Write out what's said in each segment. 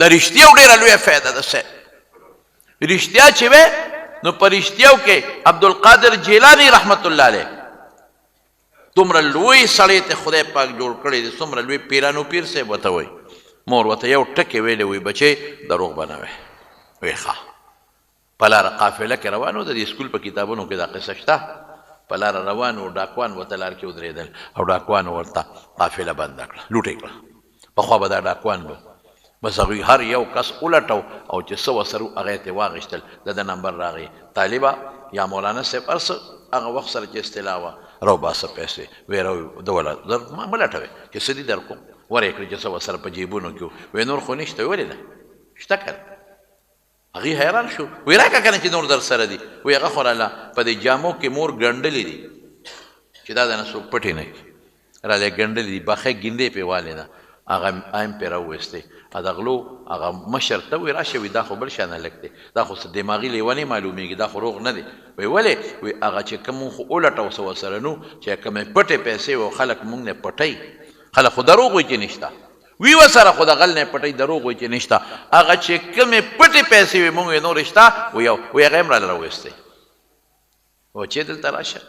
د رښتیاو ډېره لویه فایده ده صاحب رښتیا چې وې نو په رښتیاو کې عبدالقادر جیلاني رحمت الله علیه دومره لوی سړی ته خدای پاک جوړ کړی دی څومره لوی پیرانو پیر صاحب ورته وایي مور ورته یو ټکې ویلی وایي بچی دروغ به نه وی وی ښه په لاره قافله کې روان و د دې سکول په کتابونو کې دا قصه شته په لاره روان و ډاکوان ورته لار کې ودرېدل او ډاکوانو ورته قافله بنده کړه لوټ یې کړه پخوا به دا ډاکوان به بس هغوی هر یو کس ولټو او چې څه ورسره هغه یې ترې واخیستل د ده نمبر راغی طالبه یا مولانا صاحب هر څه هغه وخت سره چې اصطلاح وه راوباسه پیسې ویې ده وله مه لټوې چې څه دي در کوم ور یې کړې چې څه ورسره په جیبونو کې وی نور خو نشته ولې نه شته که هغې حیران شو وی راکړه که نه چې نور در سره دي وی هغه خو راله په دې جامو کې مور ګنډلې دي چې دا دنه څوک پټې نه کړي راله ګنډلې دي باښه ګینډې پرې والې ده هغه ایم پرې راوویستی د غلو هغه مشر ته وی راشه وي دا خو بل شانه لږ دی دا خو دماغي لیونې معلومیږي دا خو روغ نه دی وی ولې وی هغه چې کوم خو ولټو څه ورسره نو چې کومې پټې پیسې و خلک مونږ نه پټوي خلک خو دروغ وایي چې نشته وی ورسره خو د غل نه پټوي دروغ وایي چې نشته هغه چې کومې پټې پیسې وي مونږ یې نور شته وی هغه هم راله راویستی و چې دلته راشه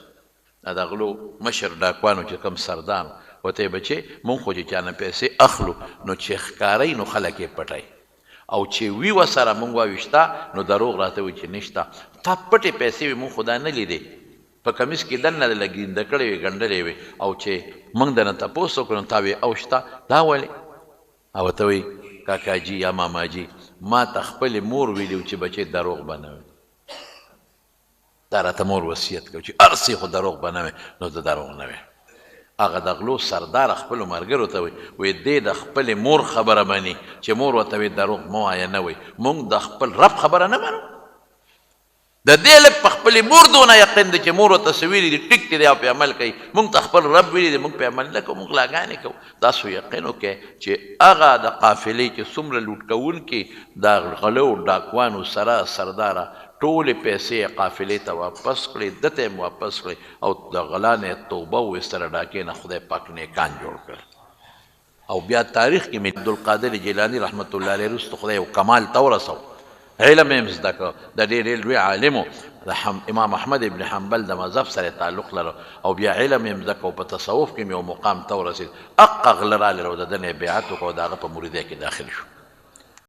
د غلو مشر ډاکوانو چې کوم سردان وته بچې مونږ خو چې چانه پیسې اخلو نو چې ښکاروي نو خلک یې پټوي او چې وي ورسره مونږ وویشته نو دروغ راته وایي چې نشته تا پټې پیسې وي مونږ خو دا نه لیدې په کمیس کې دننه لګینده کړې وې ګنډلې وې او چې مونږ دنه تپوس وکړو نو تا وې اوشته دا ولې او ورته وایي کاکاجي یا ماماجي ما ته خپلې مور ویلي و چې بچې دروغ به نه وي دا راته مور وصیت کوي چې هر څه خو دروغ به نه وي نو د دروغ نه وي هغه د غلو سردار خپلو ملګرو ته وایي دی د خپلې مور خبره مني چې مور ورته وایي دروغ مه وایه نه وایي مونږ د خپل رب خبره نه منو د دې لږ په خپلې مور دونه یقین دی چې مور ورته څه ویلي دي ټیک دی او پې عمل کوي مونږ ته خپل رب ویلي دی مونږ پې عمل نه کوو مونږ غلاګانې کوو داسې یقین وکړئ چې هغه د قافلې چې څومره لوټ کوونکي د غلو ډاکوانو سره سرداره ټولې پیسې قافلې ته واپس کړې ده ته یې واپس کړې او د غلا نه یې توبه وویستله ډاکې نه خدای پاک نیکان جوړ کړل او بیا تاریخ کې مې عبدالقادر جیلاني رحمت الله علیه وروسته خدای یو کمال ته ورسو علم یې زده کړه د ډېر لوی عالمو د امام احمد ابن حنبل د مذهب سره تعلق لرو او بیا علم یې زده کړه په تصوف کې مې یو مقام ته ورسېد اقه غله راغله او د ده نه یې بیعت وکړه او د هغه په مریدۍ کې داخل شو